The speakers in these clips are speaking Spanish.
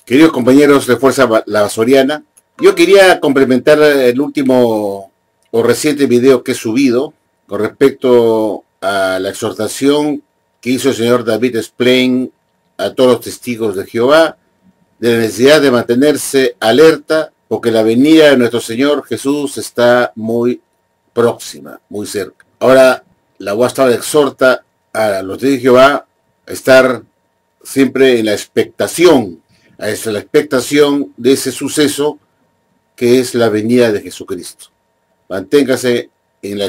Queridos compañeros de Fuerza La Soriana, yo quería complementar el último o reciente video que he subido con respecto a la exhortación que hizo el señor David Splain a todos los testigos de Jehová de la necesidad de mantenerse alerta porque la venida de nuestro Señor Jesús está muy próxima, muy cerca. Ahora, la Watchtower exhorta a los testigos de Jehová a estar siempre en la expectación, a la expectación de ese suceso que es la venida de Jesucristo. Manténgase en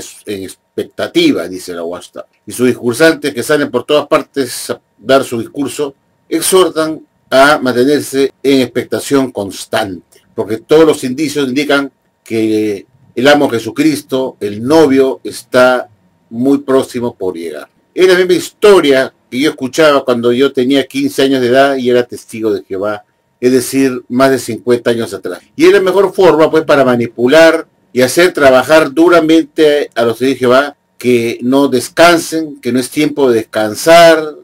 expectativa, dice la Watchtower. Y sus discursantes que salen por todas partes a dar su discurso, exhortan a mantenerse en expectación constante, porque todos los indicios indican que el amo Jesucristo, el novio, está muy próximo por llegar. Es la misma historia que yo escuchaba cuando yo tenía 15 años de edad y era testigo de Jehová, es decir, más de 50 años atrás. Y es la mejor forma, pues, para manipular y hacer trabajar duramente a los testigos de Jehová, que no descansen, que no es tiempo de descansar,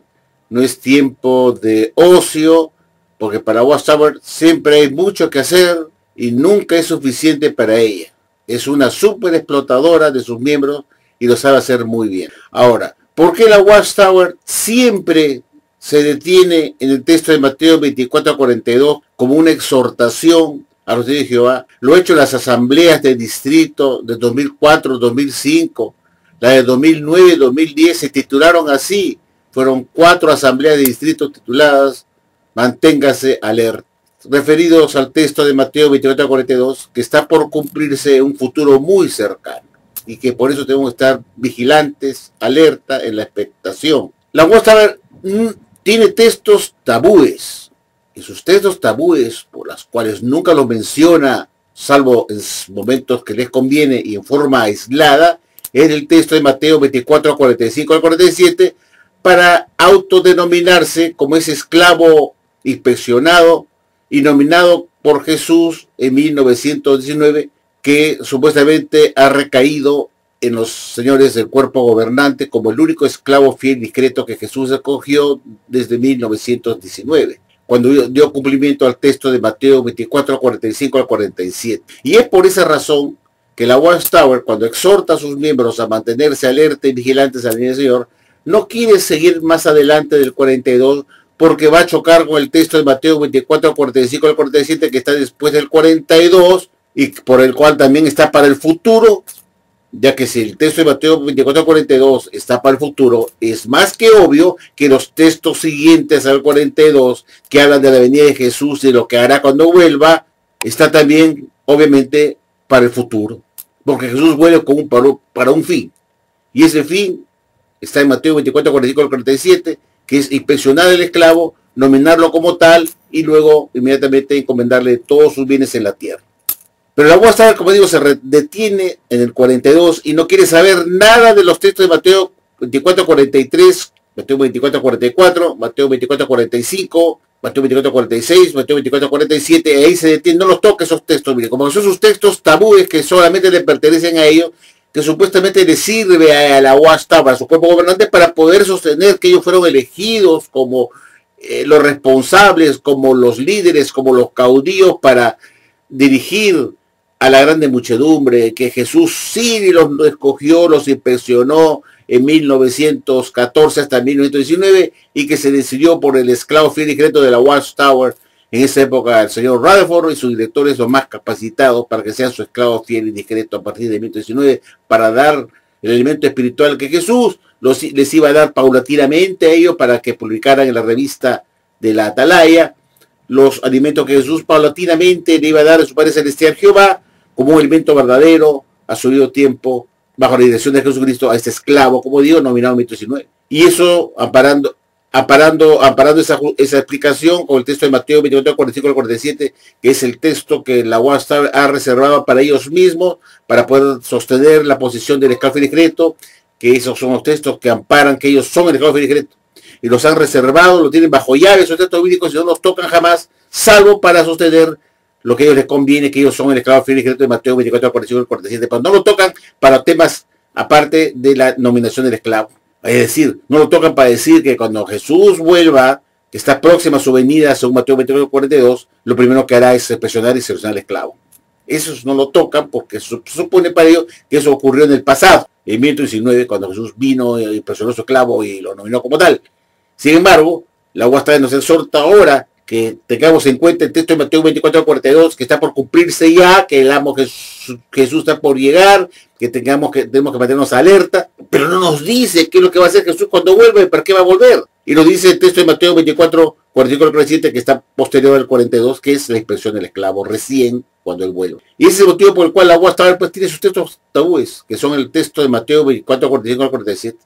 no es tiempo de ocio, porque para Watchtower siempre hay mucho que hacer y nunca es suficiente para ella. Es una súper explotadora de sus miembros y lo sabe hacer muy bien. Ahora, ¿por qué la Watchtower siempre se detiene en el texto de Mateo 24:42 como una exhortación a los testigos de Jehová? Lo he hecho en las asambleas de distrito de 2004, 2005, la de 2009 y 2010 se titularon así. Fueron 4 asambleas de distrito tituladas Manténgase alerta, referidos al texto de Mateo 24:42, que está por cumplirse en un futuro muy cercano y que por eso tenemos que estar vigilantes, alerta, en la expectación. La Watchtower tiene textos tabúes, y sus textos tabúes, por las cuales nunca los menciona, salvo en momentos que les conviene y en forma aislada, es el texto de Mateo 24:45 al 47, para autodenominarse como ese esclavo inspeccionado y nominado por Jesús en 1919, que supuestamente ha recaído en los señores del cuerpo gobernante como el único esclavo fiel y discreto que Jesús escogió desde 1919, cuando dio cumplimiento al texto de Mateo 24:45 al 47. Y es por esa razón que la Watchtower, cuando exhorta a sus miembros a mantenerse alerta y vigilantes al venida del Señor, no quiere seguir más adelante del 42, porque va a chocar con el texto de Mateo 24:45 al 47, que está después del 42, y por el cual también está para el futuro, ya que si el texto de Mateo 24:42 está para el futuro, es más que obvio que los textos siguientes al 42, que hablan de la venida de Jesús y lo que hará cuando vuelva, está también, obviamente, para el futuro, porque Jesús vuelve para un fin, y ese fin está en Mateo 24:45 al 47, que es inspeccionar al esclavo, nominarlo como tal y luego inmediatamente encomendarle todos sus bienes en la tierra. Pero la Watchtower, como digo, se detiene en el 42 y no quiere saber nada de los textos de Mateo 24:43, Mateo 24:44, Mateo 24:45, Mateo 24:46, Mateo 24:47, ahí se detiene, no los toca esos textos, mire, como son sus textos tabúes que solamente le pertenecen a ellos, que supuestamente le sirve a la Watchtower, a su cuerpo gobernante, para poder sostener que ellos fueron elegidos como los responsables, como los líderes, como los caudillos para dirigir a la grande muchedumbre, que Jesús sí los escogió, los inspeccionó en 1914 hasta 1919 y que se decidió por el esclavo fiel y discreto de la Watchtower. En esa época el señor Rutherford y sus directores los más capacitados para que sean su esclavo fiel y discreto a partir de 1919, para dar el elemento espiritual que Jesús les iba a dar paulatinamente a ellos para que publicaran en la revista de la Atalaya los alimentos que Jesús paulatinamente le iba a dar a su Padre Celestial Jehová como un alimento verdadero a su debido tiempo, bajo la dirección de Jesucristo, a este esclavo, como digo, nominado en 1919. Y eso amparando esa explicación con el texto de Mateo 24:45 al 47, que es el texto que la Watchtower ha reservado para ellos mismos, para poder sostener la posición del esclavo fiel y discreto, que esos son los textos que amparan que ellos son el esclavo fiel y discreto, y los han reservado, lo tienen bajo llave, esos textos bíblicos, y no los tocan jamás, salvo para sostener lo que a ellos les conviene, que ellos son el esclavo fiel y discreto de Mateo 24:45 al 47, pero no lo tocan para temas aparte de la nominación del esclavo. Es decir, no lo tocan para decir que cuando Jesús vuelva, que está próxima a su venida, según Mateo 24:42, lo primero que hará es presionar y seleccionar al esclavo. Esos no lo tocan porque se supone para ellos que eso ocurrió en el pasado, en 1919, cuando Jesús vino y presionó a su esclavo y lo nominó como tal. Sin embargo, la UASTAR nos exhorta ahora que tengamos en cuenta el texto de Mateo 24:42, que está por cumplirse ya, que el amo Jesús está por llegar, que tenemos que mantenernos alerta, pero no nos dice qué es lo que va a hacer Jesús cuando vuelva y para qué va a volver. Y nos dice el texto de Mateo 24:45-47, que está posterior al 42, que es la expresión del esclavo recién cuando él vuelve. Y ese es el motivo por el cual la UASTAR pues tiene sus textos tabúes, que son el texto de Mateo 24:45-47,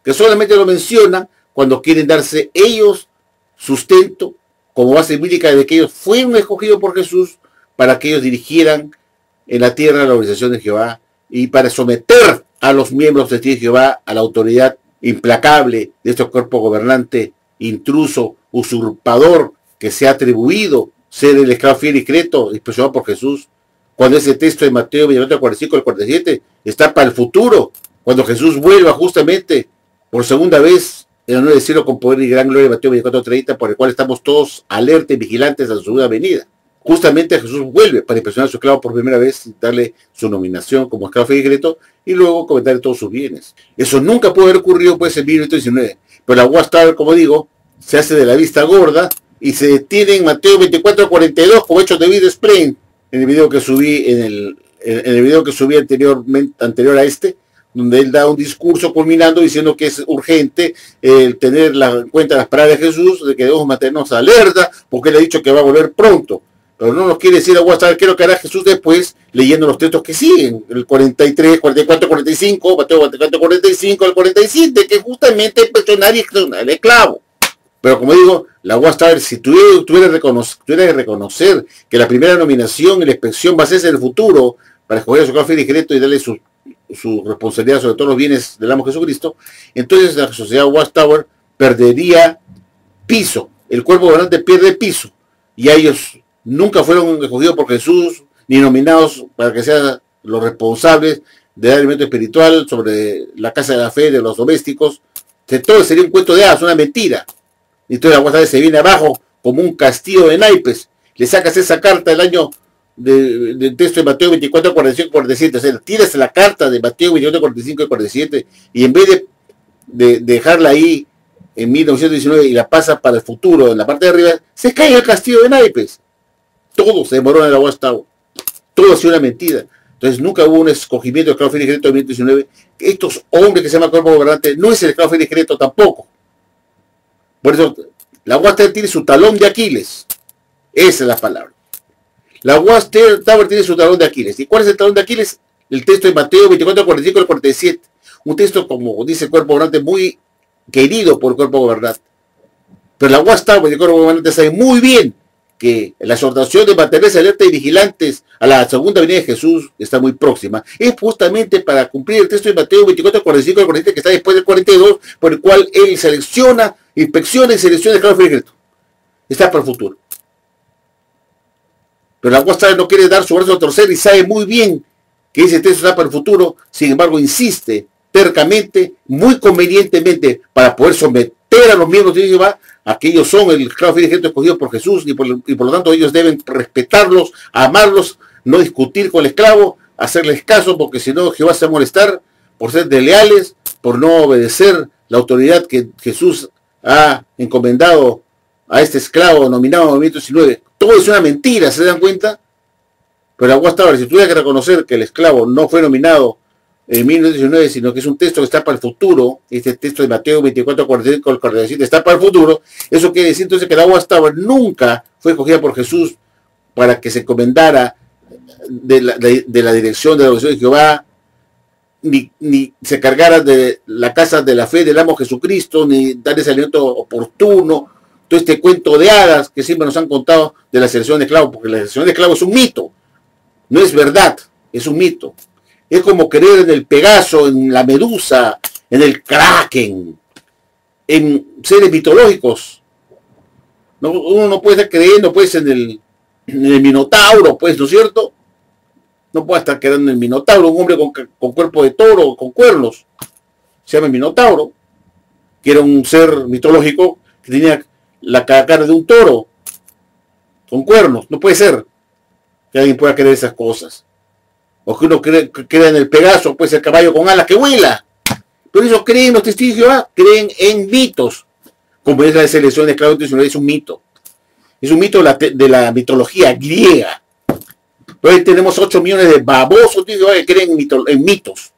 que solamente lo menciona cuando quieren darse ellos sustento como base bíblica de que ellos fueron escogidos por Jesús para que ellos dirigieran en la tierra la organización de Jehová y para someter a los miembros de Jehová a la autoridad implacable de este cuerpo gobernante, intruso, usurpador, que se ha atribuido ser el esclavo fiel y discreto, expresado por Jesús, cuando ese texto de Mateo 24:45-47 está para el futuro, cuando Jesús vuelva justamente por segunda vez en el nuevo cielo con poder y gran gloria, Mateo 24:30, por el cual estamos todos alerta y vigilantes a su segunda venida. Justamente Jesús vuelve para impresionar a su esclavo por primera vez, darle su nominación como esclavo fiel y discreto y luego comentarle todos sus bienes. Eso nunca puede haber ocurrido pues en 1919, pero la UASTAR, como digo, se hace de la vista gorda y se detiene en Mateo 24:42 como Hechos de David Explain, en el video que subí anterior a este, donde él da un discurso culminando diciendo que es urgente tener en cuenta las palabras de Jesús, de que debemos mantenernos alerta, porque él ha dicho que va a volver pronto. Pero no nos quiere decir a WhatsApp qué es lo que hará Jesús después, leyendo los textos que siguen, el 43, 44, 45, Mateo 44, 45, el 47, que justamente es presionar y extorsionar al esclavo. Pero como digo, la UASTAR, si tuviera que reconocer que la primera nominación y la inspección va a ser en el futuro, para escoger a su esclavo fiel y discreto y darle su responsabilidad sobre todos los bienes del amo Jesucristo, entonces la sociedad WASTAR perdería piso, el cuerpo gobernante pierde piso, y a ellos nunca fueron escogidos por Jesús, ni nominados para que sean los responsables de dar alimento espiritual sobre la casa de la fe de los domésticos. Todo sería un cuento de hadas, una mentira. Y entonces la UASTAR se viene abajo como un castillo de naipes. Le sacas esa carta del año del texto de Mateo 24, 45 y 47, o sea, tiras la carta de Mateo 24, 45 y 47 y en vez de dejarla ahí en 1919 y la pasa para el futuro en la parte de arriba, se cae el castillo de naipes. Todo se demoró en la UASTAR, todo ha sido una mentira. Entonces nunca hubo un escogimiento de esclavo fiel y discreto en 1919. Estos hombres que se llaman cuerpo gobernante no es el esclavo fiel y discreto tampoco. Por eso la UASTAR tiene su talón de Aquiles. Esa es la palabra. La UASTAR tiene su talón de Aquiles. ¿Y cuál es el talón de Aquiles? El texto de Mateo 24, 45 y 47. Un texto, como dice el cuerpo gobernante, muy querido por el cuerpo gobernante. Pero la UASTAR, el cuerpo gobernante, sabe muy bien que la exhortación de mantenerse alerta y vigilantes a la segunda venida de Jesús está muy próxima. Es justamente para cumplir el texto de Mateo 24, 45 y 47, que está después del 42, por el cual él selecciona, inspecciona y selecciona el esclavo fiel y discreto. Está para el futuro. Pero la UASTAR no quiere dar su brazo a torcer y sabe muy bien que ese texto está para el futuro. Sin embargo, insiste tercamente, muy convenientemente, para poder someter a los miembros de Jehová a que ellos son el esclavo fiel y discreto escogido por Jesús y por lo tanto ellos deben respetarlos, amarlos, no discutir con el esclavo, hacerles caso, porque si no Jehová se va a molestar por ser desleales, por no obedecer la autoridad que Jesús ha encomendado a este esclavo nominado en 1919. Todo es una mentira, ¿se dan cuenta? Pero la UASTAR, si tuviera que reconocer que el esclavo no fue nominado en 1919, sino que es un texto que está para el futuro, este texto de Mateo 24, 45, 47 está para el futuro, eso quiere decir entonces que la UASTAR nunca fue escogida por Jesús para que se encomendara de la dirección de la oración de Jehová, ni se cargara de la casa de la fe del amo Jesucristo, ni darles alimento oportuno. Todo este cuento de hadas que siempre nos han contado de la selección de esclavos, porque la selección de esclavos es un mito, no es verdad, es un mito. Es como creer en el Pegaso, en la Medusa, en el Kraken, en seres mitológicos. No, uno no puede estar creyendo pues en el Minotauro, pues, ¿no es cierto? No puede estar creyendo en el Minotauro, un hombre con cuerpo de toro, con cuernos. Se llama Minotauro, que era un ser mitológico que tenía la cara de un toro con cuernos. No puede ser que alguien pueda creer esas cosas. O que uno crea en el Pegaso, pues el caballo con alas que vuela. Pero eso creen los testigos de Jehová, creen en mitos. Como es la selección de esclavos tradicionales, es un mito. Es un mito de la mitología griega. Pero hoy tenemos 8 millones de babosos que creen en mitos.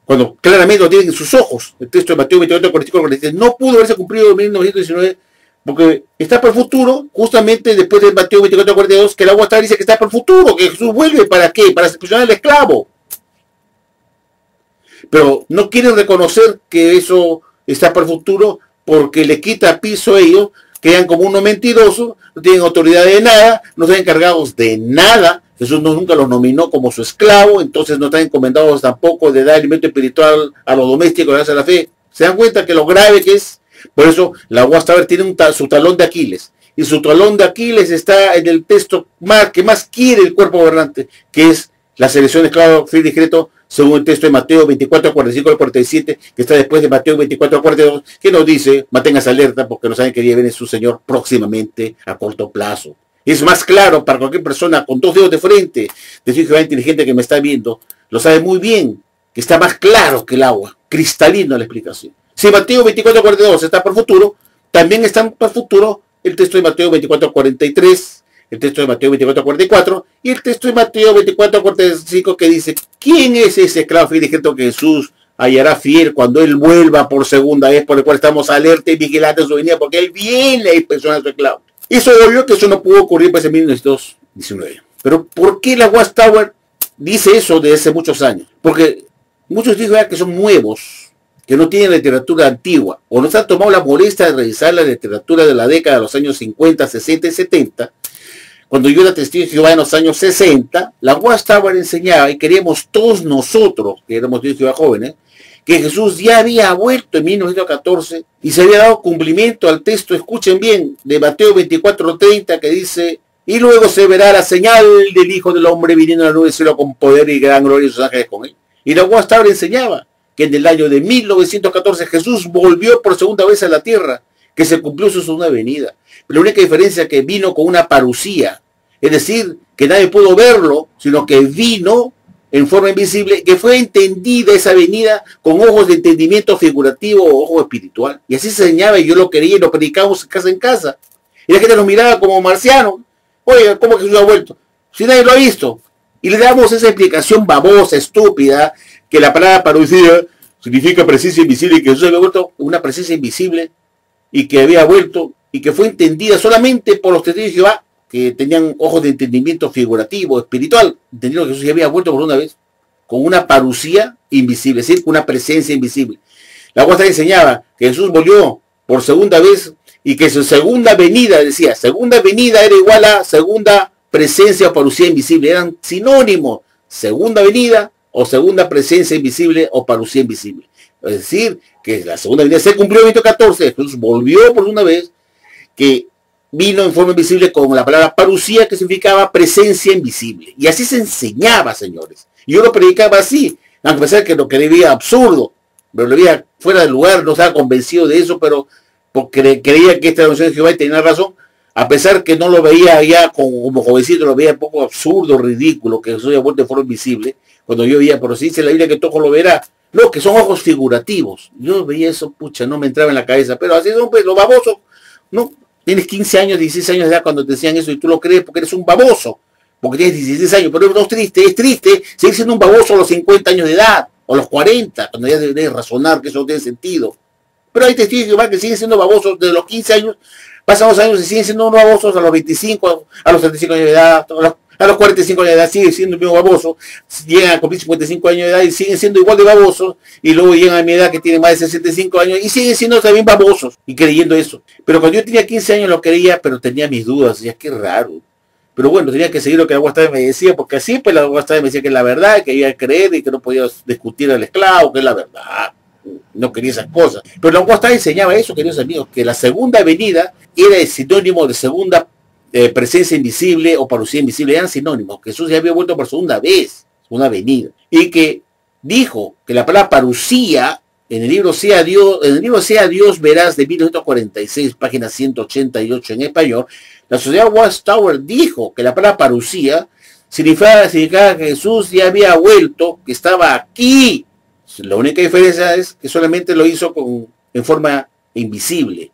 Cuando claramente lo tienen en sus ojos. El texto de Mateo 28, 44, 46 no pudo haberse cumplido en 1919 porque está para el futuro, justamente después de Mateo 24, 42, que el agua está dice que está para el futuro, que Jesús vuelve, ¿para qué? Para expulsionar al esclavo. Pero no quieren reconocer que eso está para el futuro porque le quita piso a ellos, quedan como unos mentirosos, no tienen autoridad de nada, no están encargados de nada. Jesús nunca los nominó como su esclavo, entonces no están encomendados tampoco de dar alimento espiritual a los domésticos gracias a la fe. ¿Se dan cuenta que lo grave que es? Por eso la Watchtower tiene su talón de Aquiles. Y su talón de Aquiles está en el texto que más quiere el cuerpo gobernante, que es la selección de esclavos free discreto, según el texto de Mateo 24, 45 al 47, que está después de Mateo 24, 42, que nos dice, manténgase alerta porque no saben que día viene su Señor próximamente a corto plazo. Es más claro para cualquier persona con 2 dedos de frente, decir que va inteligente que me está viendo, lo sabe muy bien, que está más claro que el agua, cristalino la explicación. Si Mateo 24, 42 está por futuro, también está por futuro el texto de Mateo 24, 43, el texto de Mateo 24, 44 y el texto de Mateo 24, 45 que dice, ¿quién es ese esclavo fiel y discreto que Jesús hallará fiel cuando Él vuelva por segunda vez, por el cual estamos alerta y vigilantes en su venida, porque Él viene a inspeccionar a su esclavo? Eso es obvio que eso no pudo ocurrir pues en 1919. Pero ¿por qué la Watchtower dice eso desde hace muchos años? Porque muchos dicen que son nuevos, que no tienen literatura antigua, o no se han tomado la molestia de revisar la literatura de la década de los años 50, 60 y 70. Cuando yo era testigo de Jehová en los años 60, la Watchtower enseñaba, y queríamos todos nosotros, que éramos testigos de Jehová jóvenes, que Jesús ya había vuelto en 1914 y se había dado cumplimiento al texto, escuchen bien, de Mateo 24:30 que dice, y luego se verá la señal del Hijo del Hombre viniendo en la nube del cielo con poder y gran gloria y sus ángeles con él. Y la Watchtower enseñaba que en el año de 1914 Jesús volvió por segunda vez a la tierra, que se cumplió su segunda venida. Pero la única diferencia es que vino con una parucía, es decir, que nadie pudo verlo, sino que vino en forma invisible, que fue entendida esa venida con ojos de entendimiento figurativo o ojo espiritual. Y así se enseñaba y yo lo quería y lo predicamos casa en casa. Y la gente nos miraba como marcianos. Oye, ¿cómo que Jesús ha vuelto? Si nadie lo ha visto. Y le damos esa explicación babosa, estúpida, que la palabra parucía significa presencia invisible y que Jesús había vuelto una presencia invisible y que había vuelto y que fue entendida solamente por los testigos de Jehová que tenían ojos de entendimiento figurativo, espiritual, entendieron que Jesús ya había vuelto por una vez, con una parucía invisible, es decir, con una presencia invisible. La Watchtower enseñaba que Jesús volvió por segunda vez y que su segunda venida, decía, segunda venida era igual a segunda presencia o parucía invisible, eran sinónimos, segunda venida o segunda presencia invisible o parucía invisible. Es decir, que la segunda venida se cumplió en 1914, Jesús volvió por una vez, que vino en forma invisible con la palabra parucía, que significaba presencia invisible. Y así se enseñaba, señores. Y yo lo predicaba así, aunque pensaba que lo que veía absurdo, pero lo veía fuera del lugar, no estaba convencido de eso, pero porque creía que esta noción de Jehová tenía razón, a pesar que no lo veía ya como jovencito, lo veía un poco absurdo, ridículo, que Jesús había vuelto en forma invisible, cuando yo veía, pero sí dice la Biblia que todo lo verá. No, que son ojos figurativos. Yo veía eso, pucha, no me entraba en la cabeza, pero así son pues los babosos, ¿no? Tienes 15 años, 16 años de edad cuando te decían eso y tú lo crees porque eres un baboso, porque tienes 16 años, pero no es triste seguir siendo un baboso a los 50 años de edad, o a los 40, cuando ya debes razonar que eso no tiene sentido. Pero hay testigos de Jehová que siguen siendo babosos desde los 15 años, pasan los años y siguen siendo unos babosos a los 25, a los 35 años de edad, a los 45 años de edad siguen siendo el mismo baboso, llegan a cumplir 55 años de edad y siguen siendo igual de babosos, y luego llegan a mi edad que tienen más de 65 años y siguen siendo también babosos y creyendo eso. Pero cuando yo tenía 15 años lo creía, pero tenía mis dudas, decía, qué raro. Pero bueno, tenía que seguir lo que la Watchtower me decía, porque así pues la Watchtower me decía que es la verdad, que había que creer y que no podía discutir al esclavo, que es la verdad. No quería esas cosas. Pero la Watchtower enseñaba eso, queridos amigos, que la segunda venida era el sinónimo de segunda presencia invisible o parucía invisible, eran sinónimos, que Jesús ya había vuelto por segunda vez, una venida, y que dijo que la palabra parucía en el libro Sea Dios verás de 1946, página 188 en español, la sociedad Watchtower dijo que la palabra parusía significaba que Jesús ya había vuelto, que estaba aquí. La única diferencia es que solamente lo hizo en forma invisible,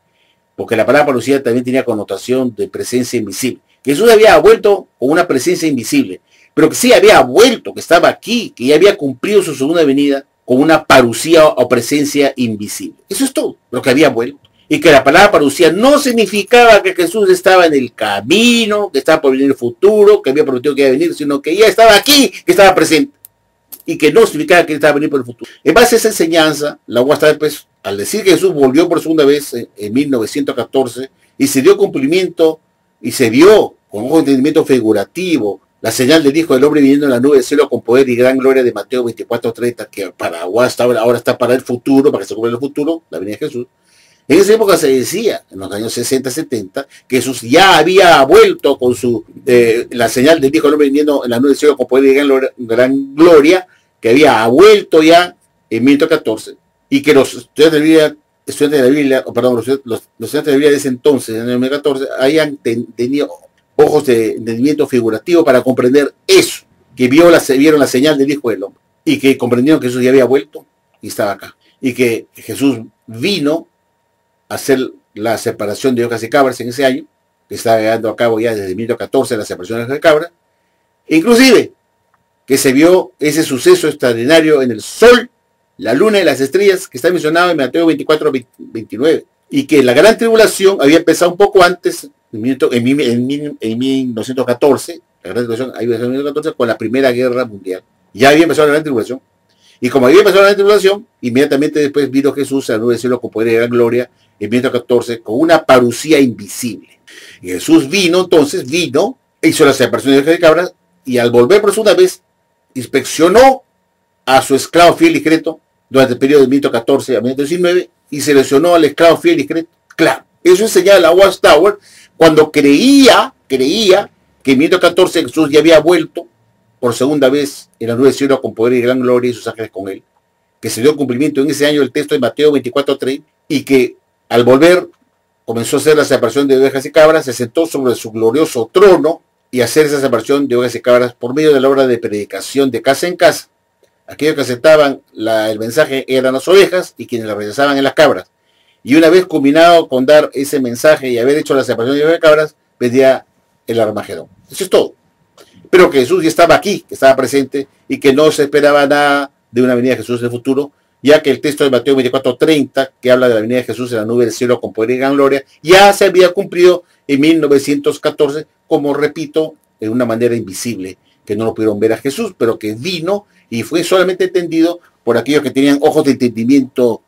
porque la palabra parusía también tenía connotación de presencia invisible. Jesús había vuelto con una presencia invisible, pero que sí había vuelto, que estaba aquí, que ya había cumplido su segunda venida con una parusía o presencia invisible. Eso es todo lo que había vuelto. Y que la palabra parusía no significaba que Jesús estaba en el camino, que estaba por venir el futuro, que había prometido que iba a venir, sino que ya estaba aquí, que estaba presente. Y que no significaba que estaba a venir por el futuro. En base a esa enseñanza, la UASTAR, pues, al decir que Jesús volvió por segunda vez en 1914 y se dio cumplimiento y se vio con un entendimiento figurativo la señal del Hijo del Hombre viniendo en la nube del cielo con poder y gran gloria de Mateo 24:30, que para UASTAR ahora está para el futuro, para que se cumpla el futuro, la venida de Jesús. En esa época se decía, en los años 60, 70, que Jesús ya había vuelto con la señal del Hijo del Hombre viniendo en la nube del cielo con poder y gran gloria, que había vuelto ya en 1914, y que los estudiantes de la Biblia, los estudiantes de la Biblia de ese entonces, en el 2014, hayan tenido ojos de entendimiento figurativo para comprender eso, que vieron la señal del Hijo del Hombre, y que comprendieron que Jesús ya había vuelto y estaba acá, y que Jesús vino hacer la separación de ovejas y cabras en ese año, que estaba llevando a cabo ya desde 1914 la separación de ovejas y cabras, inclusive que se vio ese suceso extraordinario en el sol, la luna y las estrellas, que está mencionado en Mateo 24:29, y que la gran tribulación había empezado un poco antes, en 1914, la gran tribulación había empezado en 1914 con la Primera Guerra Mundial. Ya había empezado la gran tribulación. Y como había empezado la gran tribulación, inmediatamente después vino Jesús a la nube del cielo con poder y gran gloria en 1914 con una parusía invisible. Y Jesús hizo la separación de ovejas y cabras, y al volver por segunda vez, inspeccionó a su esclavo fiel y discreto durante el periodo de 1914 a 1919 y seleccionó al esclavo fiel y discreto. Claro, eso enseñaba la Watchtower cuando creía que en 1914 Jesús ya había vuelto por segunda vez en la nube del cielo con poder y gran gloria y sus ángeles con él, que se dio cumplimiento en ese año el texto de Mateo 24:3, y que al volver comenzó a hacer la separación de ovejas y cabras, se sentó sobre su glorioso trono y hacer esa separación de ovejas y cabras por medio de la obra de predicación de casa en casa. Aquellos que aceptaban el mensaje eran las ovejas y quienes la rechazaban en las cabras. Y una vez culminado con dar ese mensaje y haber hecho la separación de ovejas y cabras, vendría el Armagedón. Eso es todo. Pero que Jesús ya estaba aquí, que estaba presente y que no se esperaba nada de una venida de Jesús en el futuro, ya que el texto de Mateo 24:30, que habla de la venida de Jesús en la nube del cielo con poder y gran gloria, ya se había cumplido en 1914, como repito, en una manera invisible, que no lo pudieron ver a Jesús, pero que vino y fue solamente entendido por aquellos que tenían ojos de entendimiento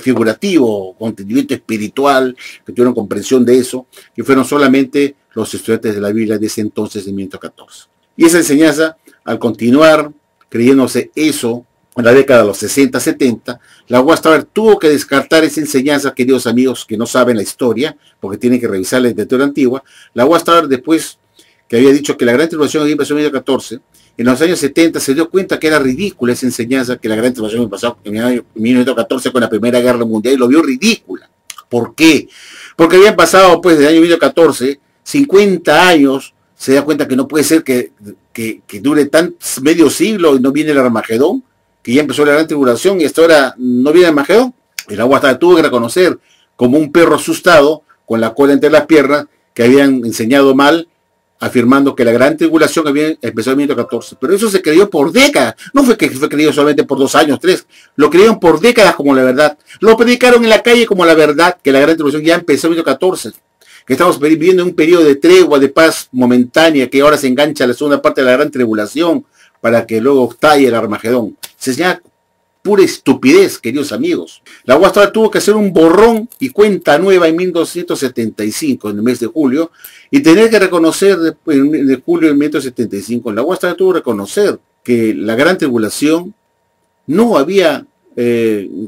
figurativo, con entendimiento espiritual, que tuvieron comprensión de eso, que fueron solamente los estudiantes de la Biblia de ese entonces, de 1914. Y esa enseñanza, al continuar creyéndose eso, en la década de los 60, 70, la Watchtower tuvo que descartar esa enseñanza, queridos amigos que no saben la historia, porque tienen que revisar la literatura antigua. La Watchtower, después que había dicho que la gran tribulación había empezado en 1914, en los años 70 se dio cuenta que era ridícula esa enseñanza, que la gran tribulación había pasado en el año 1914 con la Primera Guerra Mundial, y lo vio ridícula. ¿Por qué? Porque habían pasado, pues, desde el año 1914, 50 años, se da cuenta que no puede ser que dure medio siglo y no viene el Armagedón, que ya empezó la gran tribulación y hasta ahora no viene el Armagedón. Y la Watchtower tuvo que reconocer, como un perro asustado, con la cola entre las piernas, que habían enseñado mal, afirmando que la gran tribulación había empezado en 1914. Pero eso se creyó por décadas. No fue que fue creído solamente por 2 años, 3. Lo creyeron por décadas como la verdad. Lo predicaron en la calle como la verdad, que la gran tribulación ya empezó en 1914. Que estamos viviendo un periodo de tregua, de paz momentánea, que ahora se engancha a la segunda parte de la gran tribulación, para que luego talle el Armagedón. Se llama pura estupidez, queridos amigos. La Watchtower tuvo que hacer un borrón y cuenta nueva en 1975, en el mes de julio, y tener que reconocer en julio de 1975, la Watchtower tuvo que reconocer que la gran tribulación no había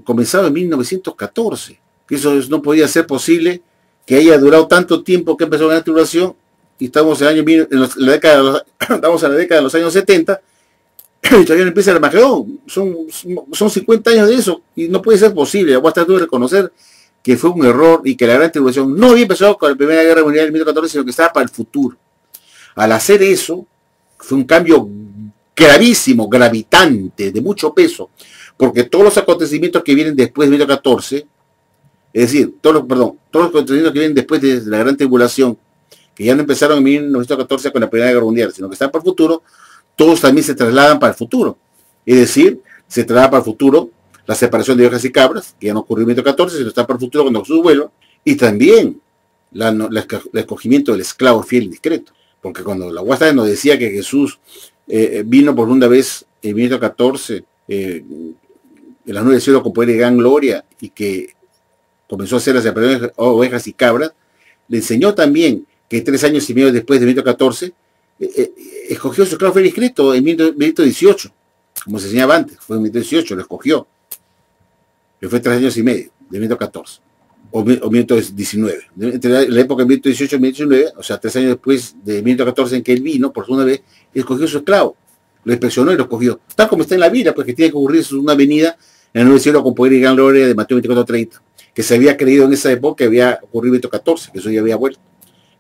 comenzado en 1914, que eso no podía ser posible, que haya durado tanto tiempo que empezó la gran tribulación, y estamos en la década de los años 70, y todavía no empieza el Armagedón. son 50 años de eso y no puede ser posible. Voy a tratar de reconocer que fue un error y que la gran tribulación no había empezado con la Primera Guerra Mundial en 1914, sino que estaba para el futuro. Al hacer eso, fue un cambio gravísimo, gravitante, de mucho peso, porque todos los acontecimientos que vienen después de 1914, es decir, todos los acontecimientos que vienen después de la gran tribulación, que ya no empezaron en 1914 con la Primera Guerra Mundial, sino que están para el futuro, todos también se trasladan para el futuro. Es decir, se traslada para el futuro la separación de ovejas y cabras, que ya no ocurrió en 1914, sino está para el futuro cuando Jesús vuelva, y también el escogimiento del esclavo fiel y discreto. Porque cuando la Guasta nos decía que Jesús vino por segunda vez en 1914, en la nube del cielo con poder y gran gloria, y que comenzó a hacer la separación de ovejas y cabras, le enseñó también que 3 años y medio después de 1914, escogió su esclavo fiel y discreto en 1918, como se enseñaba antes, fue en 1918, lo escogió. Que fue 3 años y medio, de 1914, o 1919. Entre la época de 1918 y 1919, o sea, 3 años después de 1914 en que él vino, por segunda vez, escogió su esclavo. Lo inspeccionó y lo escogió. Tal como está en la Biblia, pues que tiene que ocurrir una venida en el nuevo cielo con poder y gran gloria de Mateo 24:30, que se había creído en esa época que había ocurrido en 1914, que Jesús ya había vuelto.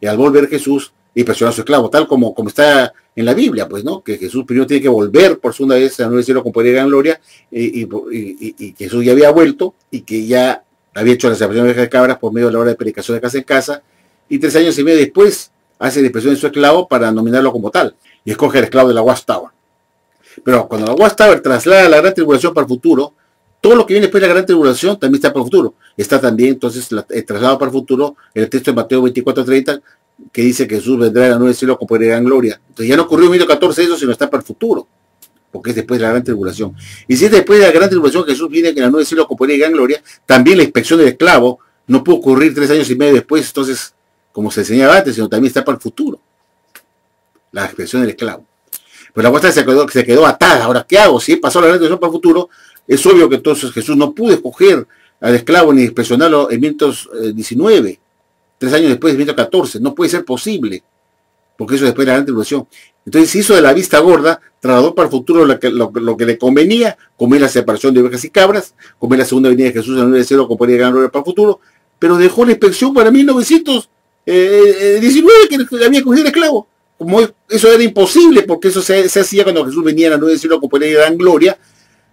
Y al volver Jesús, inspeccionó a su esclavo, tal como está en la Biblia, pues, ¿no? Que Jesús primero tiene que volver por segunda vez al nuevo cielo con poder y gran gloria, y que Jesús ya había vuelto, y que ya había hecho la separación de ovejas y cabras por medio de la hora de predicación de casa en casa, y 3 años y medio después hace la inspección de su esclavo para nominarlo como tal, y escoge al esclavo de la Watchtower. Pero cuando la Watchtower traslada la gran tribulación para el futuro, todo lo que viene después de la gran tribulación también está para el futuro. Está también, entonces, el traslado para el futuro, el texto de Mateo 24:30, que dice que Jesús vendrá en la nube del cielo con poder y gran gloria. Entonces ya no ocurrió en 1914 eso, sino está para el futuro, porque es después de la gran tribulación. Y si es después de la gran tribulación Jesús viene en la nube del cielo con poder y gran gloria, también la inspección del esclavo no pudo ocurrir 3 años y medio después, entonces, como se enseñaba antes, sino también está para el futuro, la inspección del esclavo. Pues la cuesta se quedó atada. Ahora, ¿qué hago? Si pasó la gran tribulación para el futuro, es obvio que entonces Jesús no pudo escoger al esclavo ni inspeccionarlo en 1919, 3 años después de 1914, no puede ser posible, porque eso después de la gran tribulación. Entonces se hizo de la vista gorda, trasladó para el futuro lo que le convenía, como es la separación de ovejas y cabras, como es la segunda venida de Jesús en el 9 0, como podía ganar gloria para el futuro, pero dejó la inspección para 1919, que había cogido el esclavo. Como eso era imposible, porque eso se hacía cuando Jesús venía en el 9 0, como podía ganar gloria,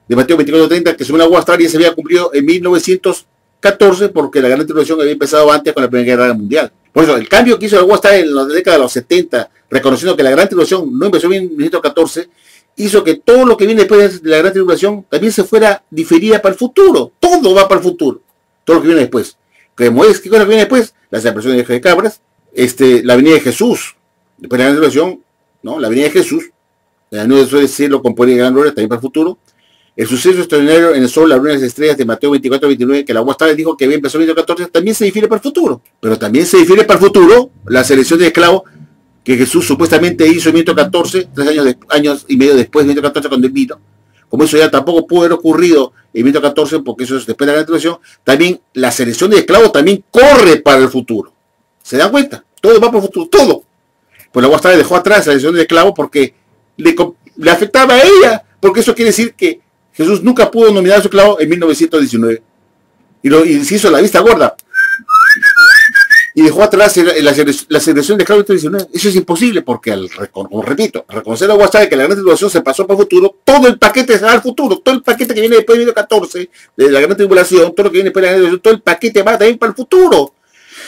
de Mateo 24:30, que según la Watchtower ya se había cumplido en 1914, porque la gran tribulación había empezado antes con la Primera Guerra Mundial. Por eso, el cambio que hizo la Watchtower en la década de los 70, reconociendo que la gran tribulación no empezó en 1914, hizo que todo lo que viene después de la gran tribulación también se fuera diferida para el futuro. Todo va para el futuro. Todo lo que viene después. ¿Qué cosa viene después? La separación de ovejas y cabras, la venida de Jesús. Después de la gran tribulación, ¿no? La venida de Jesús, la nube del cielo con poder y gran gloria, también para el futuro. El suceso extraordinario en el sol, la luna y las estrellas de Mateo 24:29, que la Watchtower dijo que había empezado en 1914, también se difiere para el futuro. Pero también se difiere para el futuro la selección de esclavos que Jesús supuestamente hizo en 1914, 3 años y medio después de 1914 cuando él vino. Como eso ya tampoco pudo haber ocurrido en 1914, porque eso es después de la gran tribulación, también la selección de esclavos también corre para el futuro. ¿Se dan cuenta? Todo va para el futuro, todo. Pues la Watchtower dejó atrás la selección de esclavos porque le afectaba a ella, porque eso quiere decir que Jesús nunca pudo nominar a su esclavo en 1919. Y se hizo la vista gorda. Y dejó atrás la selección de esclavos en 1919. Eso es imposible porque, como repito, reconocer la Watchtower que la gran tribulación se pasó para el futuro, todo el paquete se va al futuro. Todo el paquete que viene después de 1914, de la gran tribulación, todo lo que viene después de la gran tribulación, todo el paquete va también para el futuro.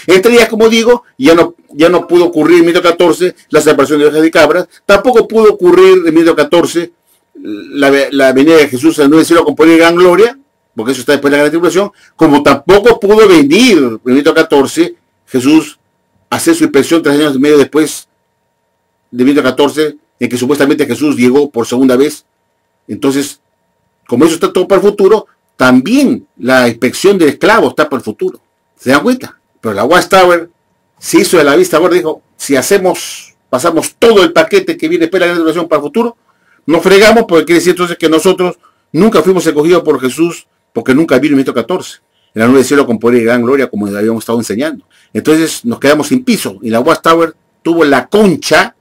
Entre ellas, como digo, ya no pudo ocurrir en 1914 la separación de ovejas y cabras. Tampoco pudo ocurrir en 1914 la venida de Jesús en el 9 cielo con poder y gran gloria, porque eso está después de la gran tribulación, como tampoco pudo venir en 1914 Jesús a hacer su inspección 3 años y medio después de 1914, en que supuestamente Jesús llegó por segunda vez. Entonces, como eso está todo para el futuro, también la inspección del esclavo está para el futuro. ¿Se dan cuenta? Pero la Watchtower se hizo de la vista gorda, dijo, si pasamos todo el paquete que viene después de la gran tribulación para el futuro, nos fregamos, porque quiere decir entonces que nosotros nunca fuimos escogidos por Jesús, porque nunca vino en 1914. En la nube del cielo con poder y gran gloria, como habíamos estado enseñando. Entonces nos quedamos sin piso. Y la Watchtower tuvo la concha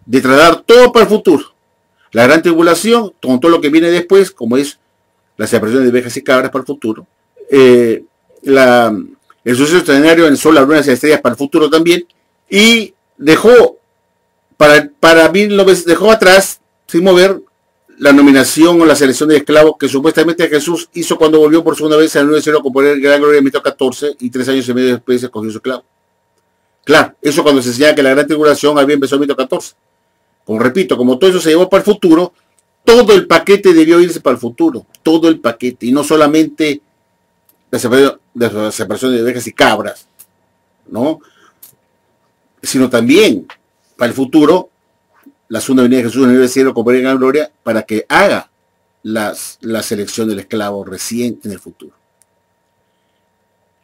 de trasladar todo para el futuro. La gran tribulación, con todo lo que viene después, como es la separación de ovejas y cabras para el futuro, eh, el suceso extraordinario en el sol, las lunas y las estrellas para el futuro también, y dejó dejó atrás, sin mover, la nominación o la selección de esclavos que supuestamente Jesús hizo cuando volvió por segunda vez al nuevo cielo con poder gran gloria en Mateo 14 y 3 años y medio después escogió su esclavo. Claro, eso cuando se enseñaba que la gran tribulación había empezado en Mateo 14. Como repito, como todo eso se llevó para el futuro, todo el paquete debió irse para el futuro, todo el paquete, y no solamente la separación de ovejas y cabras, ¿no? Sino también para el futuro la segunda venida de Jesús en el cielo con poder y gran gloria para que haga la selección del esclavo recién en el futuro.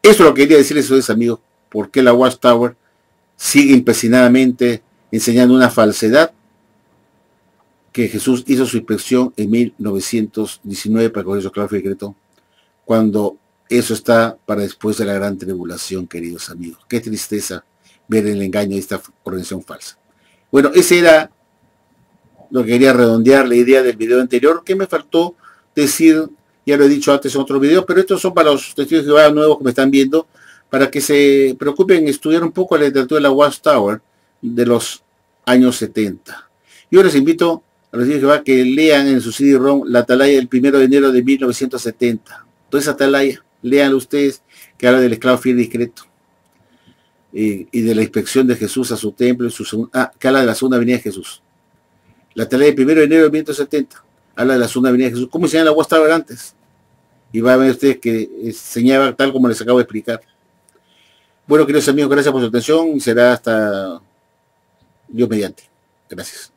Eso es lo que quería decirles a ustedes, amigos, porque la Watchtower sigue empecinadamente enseñando una falsedad que Jesús hizo su inspección en 1919 para coger su esclavo y decreto, cuando eso está para después de la gran tribulación, queridos amigos. Qué tristeza ver el engaño de esta organización falsa. Bueno, ese era lo que quería redondear la idea del video anterior, que me faltó decir, ya lo he dicho antes en otro video, pero estos son para los testigos de Jehová nuevos que me están viendo, para que se preocupen en estudiar un poco la literatura de la Watchtower de los años 70. Yo les invito a los testigos de Jehová que lean en su CD-ROM la atalaya del 1 de enero de 1970. Toda esa atalaya, léanlo ustedes, que habla del esclavo fiel y discreto. Y de la inspección de Jesús a su templo, que habla de la segunda venida de Jesús. La atalaya del 1 de enero de 1970 habla de la segunda venida de Jesús. ¿Cómo enseñaba la Watchtower antes? Y va a ver ustedes que enseñaba tal como les acabo de explicar. Bueno, queridos amigos, gracias por su atención. Será hasta Dios mediante. Gracias.